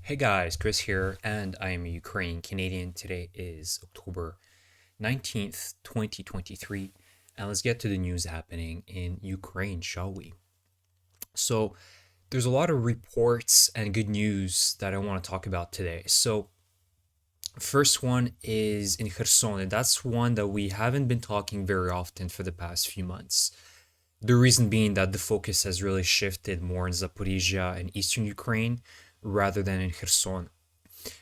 Hey guys, Chris here, and I am a Ukrainian Canadian. Today is October 19th, 2023, and let's get to the news happening in Ukraine, shall we? So, there's a lot of reports and good news that I want to talk about today. So, first one is in Kherson, and that's one that we haven't been talking very often for the past few months. The reason being that the focus has really shifted more in Zaporizhia and eastern Ukraine rather than in Kherson.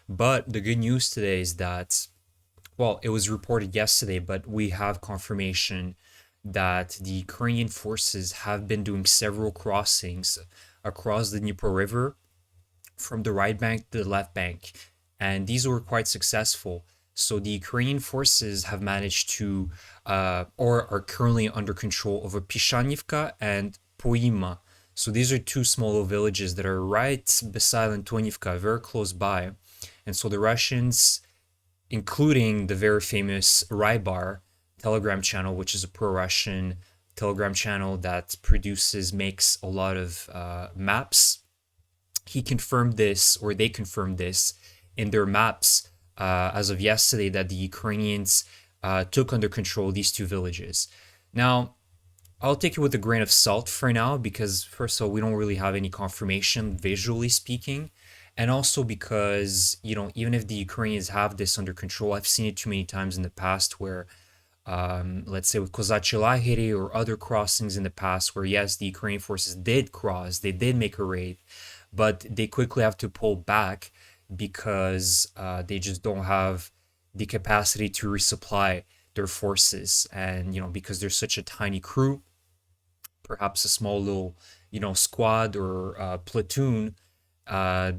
But the good news today is that, well, it was reported yesterday, but we have confirmation that the Ukrainian forces have been doing several crossings across the Dnipro River from the right bank to the left bank. And these were quite successful. So the Ukrainian forces have managed to, or are currently under control over Pishanivka and Poima. So these are two small little villages that are right beside Antonivka, very close by. And so the Russians, including the very famous Rybar Telegram channel, which is a pro-Russian Telegram channel that makes a lot of maps. He confirmed this, or they confirmed this in their maps as of yesterday, that the Ukrainians took under control these two villages. Now, I'll take it with a grain of salt for now because, first of all, we don't really have any confirmation visually speaking. And also because, even if the Ukrainians have this under control, I've seen it too many times in the past where, let's say with Kozachi Lahiri or other crossings in the past, where yes, the Ukrainian forces did cross, they did make a raid, but they quickly have to pull back because they just don't have the capacity to resupply their forces. And, because there's such a tiny crew, perhaps a small little, squad or platoon, uh,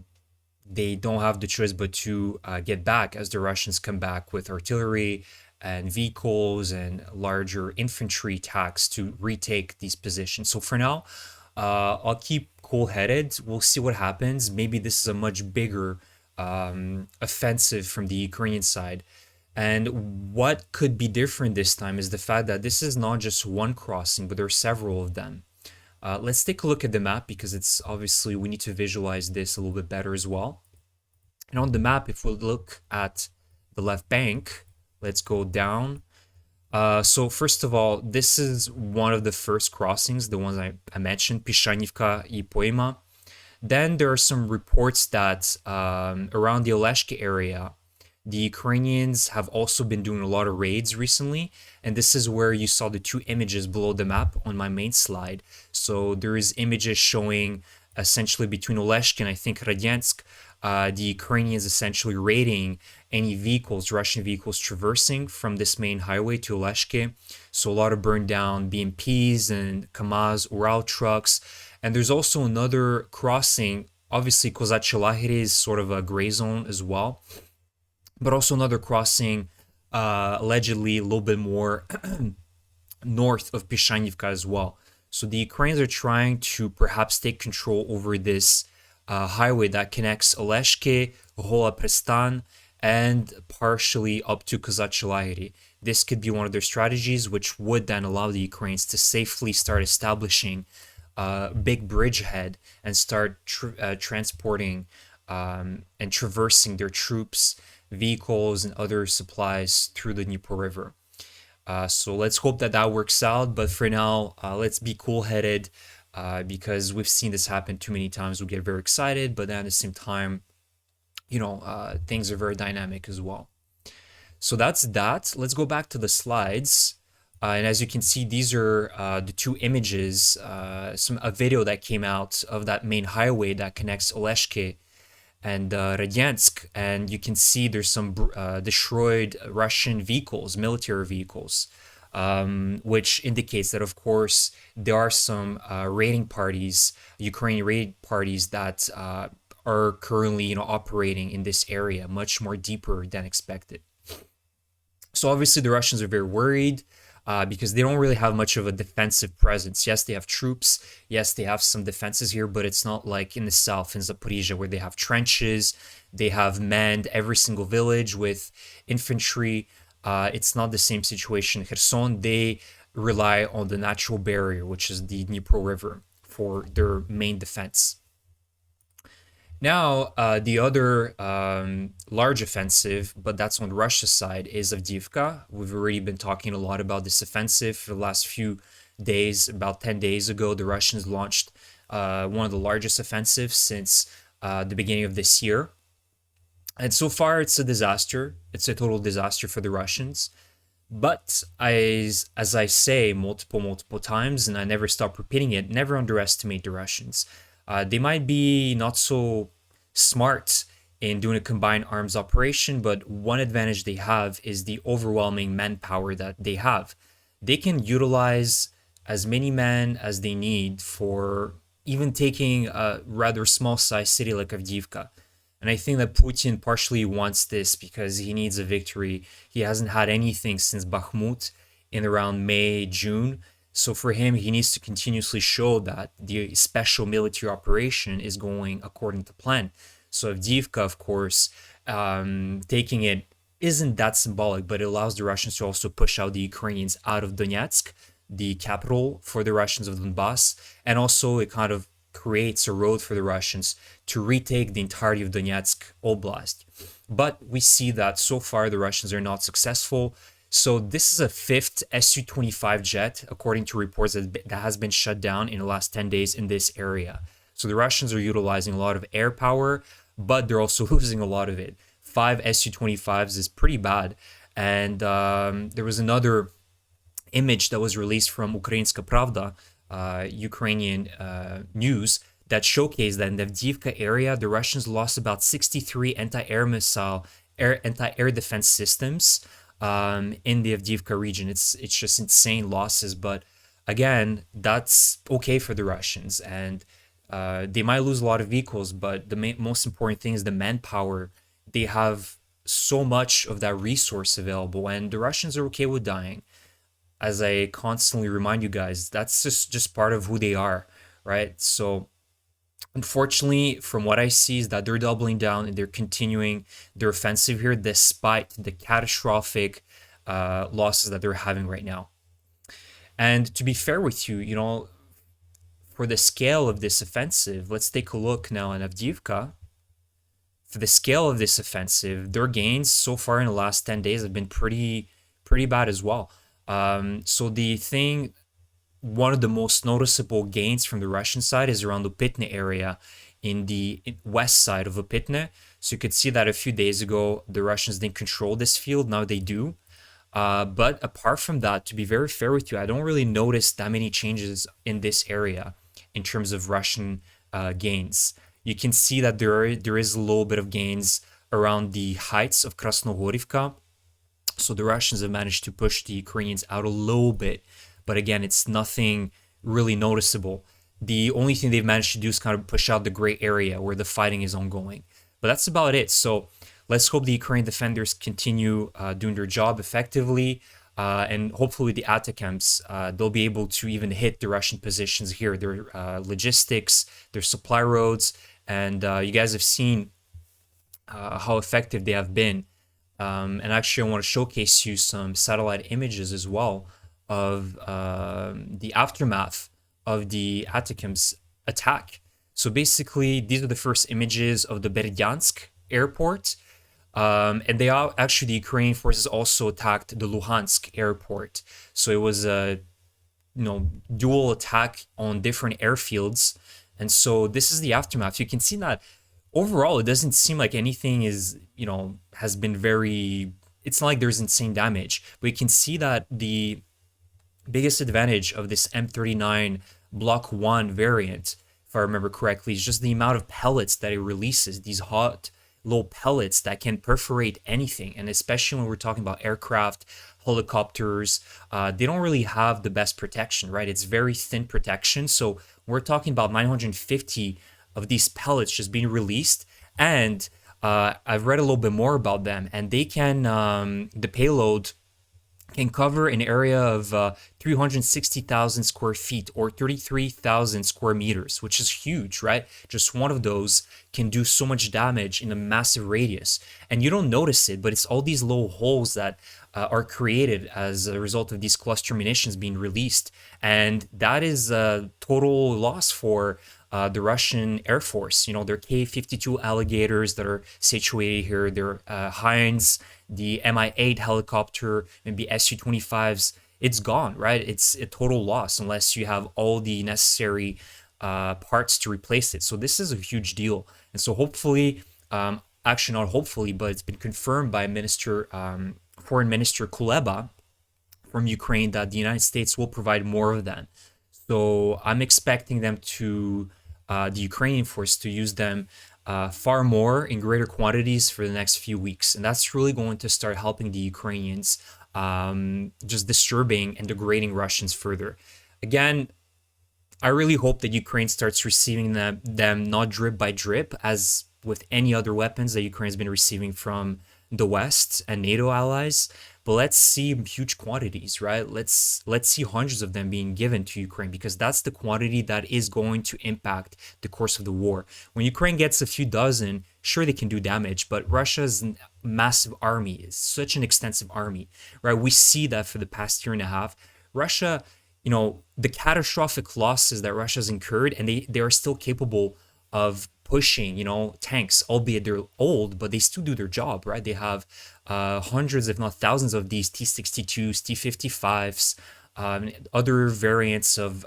they don't have the choice but to get back as the Russians come back with artillery and vehicles and larger infantry attacks to retake these positions. So for now, I'll keep cool-headed. We'll see what happens. Maybe this is a much bigger offensive from the Ukrainian side. And what could be different this time is the fact that this is not just one crossing, but there are several of them. Let's take a look at the map because it's obviously we need to visualize this a little bit better as well. And on the map, if we look at the left bank, let's go down. So first of all, this is one of the first crossings, the ones I mentioned, Pishanivka y Poima. Then there are some reports that around the Oleshki area, the Ukrainians have also been doing a lot of raids recently, and this is where you saw the two images below the map on my main slide. So there is images showing essentially between Oleshki and I think Radyansk, the Ukrainians essentially raiding any vehicles, Russian vehicles traversing from this main highway to Oleshki. So a lot of burned down BMPs and KAMAZ, Ural trucks. And there's also another crossing. Obviously, Kozachi Lahiri is sort of a gray zone as well, but also another crossing, allegedly a little bit more north of Pishanivka as well. So the Ukrainians are trying to perhaps take control over this highway that connects Oleshki, Hola Prestan, and partially up to Kozachi Lahiri. This could be one of their strategies, which would then allow the Ukrainians to safely start establishing a big bridgehead and start transporting and traversing their troops, vehicles, and other supplies through the Dnipro River. So let's hope that that works out. But for now, let's be cool-headed because we've seen this happen too many times. We get very excited, but then at the same time, things are very dynamic as well. So that's that. Let's go back to the slides. And as you can see, these are the two images, a video that came out of that main highway that connects Oleshki and Radyansk. And you can see there's some destroyed Russian vehicles, military vehicles, which indicates that, of course, there are some raiding parties, Ukrainian raid parties that are currently, operating in this area much more deeper than expected. So obviously the Russians are very worried because they don't really have much of a defensive presence. Yes, they have troops. Yes, they have some defenses here, but it's not like in the south, in Zaporizhia, where they have trenches. They have manned every single village with infantry. It's not the same situation in Kherson. They rely on the natural barrier, which is the Dnipro River, for their main defense. Now, the other large offensive, but that's on Russia's side, is Avdiivka. We've already been talking a lot about this offensive for the last few days. About 10 days ago, the Russians launched one of the largest offensives since the beginning of this year. And so far, it's a disaster. It's a total disaster for the Russians. But as I say multiple times, and I never stop repeating it, never underestimate the Russians. They might be not so smart in doing a combined arms operation, but one advantage they have is the overwhelming manpower that they have. They can utilize as many men as they need for even taking a rather small sized city like Avdiivka. And I think that Putin partially wants this because he needs a victory. He hasn't had anything since Bakhmut in around May, June. So for him, he needs to continuously show that the special military operation is going according to plan. So Avdiivka, of course, taking it isn't that symbolic, but it allows the Russians to also push out the Ukrainians out of Donetsk, the capital for the Russians of Donbass, and also it kind of creates a road for the Russians to retake the entirety of Donetsk Oblast. But we see that so far the Russians are not successful. So this is a fifth Su-25 jet, according to reports that has been shut down in the last 10 days in this area. So the Russians are utilizing a lot of air power, but they're also losing a lot of it. 5 Su-25s is pretty bad. And there was another image that was released from Ukrainska Pravda, Ukrainian news, that showcased that in the Avdiivka area, the Russians lost about 63 anti-air defense systems in the Avdiivka region. It's just insane losses, but again, that's okay for the Russians, and they might lose a lot of vehicles, but the most important thing is the manpower. They have so much of that resource available, and the Russians are okay with dying. As I constantly remind you guys, that's just part of who they are, right? So unfortunately, from what I see is that they're doubling down and they're continuing their offensive here despite the catastrophic losses that they're having right now. And to be fair with you, for the scale of this offensive, let's take a look now at Avdiivka. For the scale of this offensive, their gains so far in the last 10 days have been pretty bad as well. So one of the most noticeable gains from the Russian side is around the Upitne area in the west side of Upitne. So you could see that a few days ago, the Russians didn't control this field. Now they do. But apart from that, to be very fair with you, I don't really notice that many changes in this area in terms of Russian gains. You can see that there is a little bit of gains around the heights of Krasnogorivka. So the Russians have managed to push the Ukrainians out a little bit, but again, it's nothing really noticeable. The only thing they've managed to do is kind of push out the gray area where the fighting is ongoing. But that's about it. So let's hope the Ukrainian defenders continue doing their job effectively. And hopefully with the ATACMS, they'll be able to even hit the Russian positions here, their logistics, their supply roads. And you guys have seen how effective they have been. And actually, I want to showcase you some satellite images as well of the aftermath of the ATACMS attack. So basically, these are the first images of the Berdyansk airport. And the Ukrainian forces also attacked the Luhansk airport. So it was a dual attack on different airfields. And so this is the aftermath. You can see that overall, it doesn't seem like anything has been it's not like there's insane damage, but you can see that the biggest advantage of this M39 Block 1 variant, if I remember correctly, is just the amount of pellets that it releases, these hot little pellets that can perforate anything. And especially when we're talking about aircraft, helicopters, they don't really have the best protection, right? It's very thin protection. So we're talking about 950 of these pellets just being released, and I've read a little bit more about them, and they can the payload can cover an area of 360,000 square feet or 33,000 square meters, which is huge, right? Just one of those can do so much damage in a massive radius, and you don't notice it, but it's all these little holes that are created as a result of these cluster munitions being released, and that is a total loss for the Russian Air Force. You know, their K-52 alligators that are situated here, their Heinz, the Mi-8 helicopter, maybe Su-25s. It's gone, right? It's a total loss unless you have all the necessary parts to replace it. So this is a huge deal. And so hopefully, actually not hopefully, but it's been confirmed by Foreign Minister Kuleba from Ukraine that the United States will provide more of them. So I'm expecting them to, the Ukrainian force, to use them far more in greater quantities for the next few weeks. And that's really going to start helping the Ukrainians, just disturbing and degrading Russians further. Again, I really hope that Ukraine starts receiving them not drip by drip, as with any other weapons that Ukraine has been receiving from the West and NATO allies. But let's see huge quantities, right? Let's see hundreds of them being given to Ukraine, because that's the quantity that is going to impact the course of the war. When Ukraine gets a few dozen, sure, they can do damage, but Russia's massive army is such an extensive army, right? We see that for the past year and a half. Russia, you know, the catastrophic losses that Russia's incurred, and they are still capable of pushing, you know, tanks, albeit they're old, but they still do their job, right? They have hundreds, if not thousands, of these T-62s, T-55s, other variants of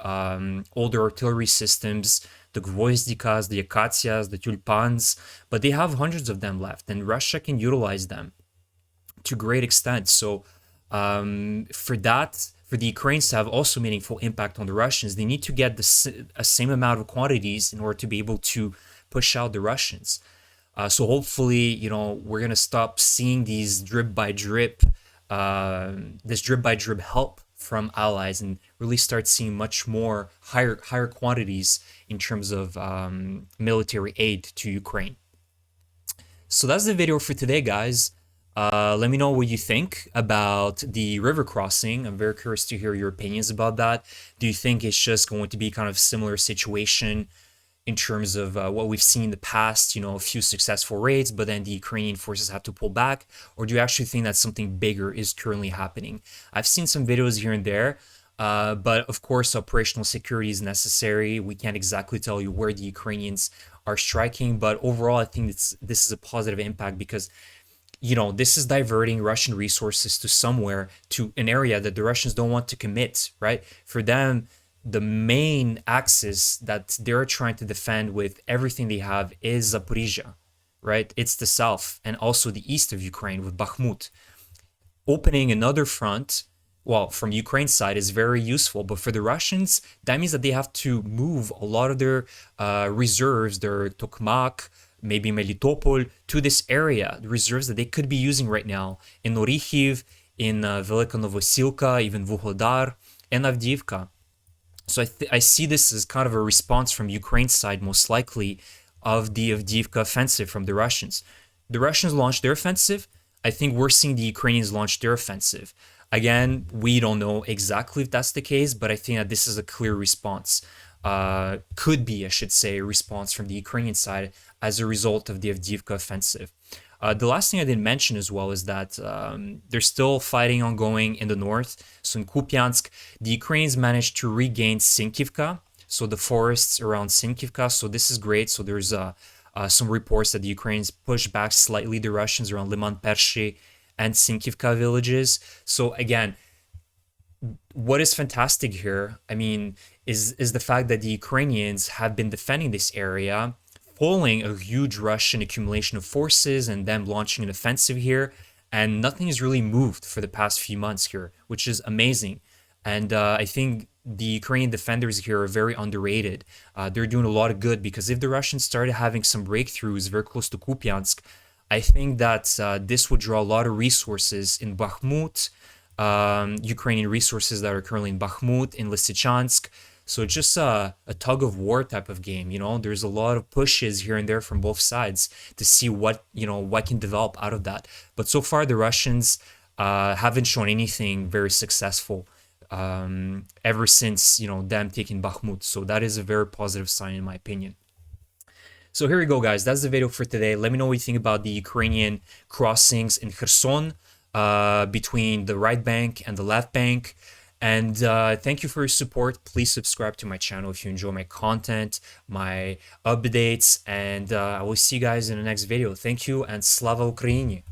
older artillery systems, the Gvozdikas, the Akatsias, the Tulpans, but they have hundreds of them left, and Russia can utilize them to great extent. So for the Ukrainians to have also meaningful impact on the Russians, they need to get a same amount of quantities in order to be able to push out the Russians. So hopefully, you know, we're gonna stop seeing these drip by drip help from allies, and really start seeing much more higher quantities in terms of military aid to Ukraine. So that's the video for today, guys. Let me know what you think about the river crossing. I'm very curious to hear your opinions about that. Do you think it's just going to be kind of a similar situation in terms of what we've seen in the past, you know, a few successful raids, but then the Ukrainian forces have to pull back? Or do you actually think that something bigger is currently happening? I've seen some videos here and there, but of course, operational security is necessary. We can't exactly tell you where the Ukrainians are striking, but overall, I think this is a positive impact, because, you know, this is diverting Russian resources to somewhere, to an area that the Russians don't want to commit, right? For them, the main axis that they're trying to defend with everything they have is Zaporizhia, right? It's the south and also the east of Ukraine with Bakhmut. Opening another front, well, from Ukraine's side, is very useful, but for the Russians, that means that they have to move a lot of their reserves, their Tokmak, maybe Melitopol, to this area, the reserves that they could be using right now in Orikhiv, in Velika Novosilka, even Vuhledar, and Avdiivka. So I see this as kind of a response from Ukraine's side, most likely, of the Avdiivka offensive from the Russians. The Russians launched their offensive. I think we're seeing the Ukrainians launch their offensive. Again, we don't know exactly if that's the case, but I think that this is a clear response. Could be, I should say, a response from the Ukrainian side as a result of the Avdiivka offensive. The last thing I didn't mention as well is that there's still fighting ongoing in the north. So in Kupiansk, the Ukrainians managed to regain Sinkivka, so the forests around Sinkivka. So this is great. So there's some reports that the Ukrainians pushed back slightly the Russians around Liman Pershi and Sinkivka villages. So again, what is fantastic here, I mean, is the fact that the Ukrainians have been defending this area, following a huge Russian accumulation of forces and them launching an offensive here, and nothing has really moved for the past few months here, which is amazing. And I think the Ukrainian defenders here are very underrated. They're doing a lot of good, because if the Russians started having some breakthroughs very close to Kupiansk, I think that this would draw a lot of resources in Bakhmut, Ukrainian resources that are currently in Bakhmut, in Lysychansk. So it's just a tug of war type of game, you know. There's a lot of pushes here and there from both sides to see what, you know, what can develop out of that. But so far, the Russians haven't shown anything very successful ever since, you know, them taking Bakhmut. So that is a very positive sign, in my opinion. So here we go, guys. That's the video for today. Let me know what you think about the Ukrainian crossings in Kherson, between the right bank and the left bank. And thank you for your support. Please subscribe to my channel if you enjoy my content, my updates, and I will see you guys in the next video. Thank you, and Slava Ukraini!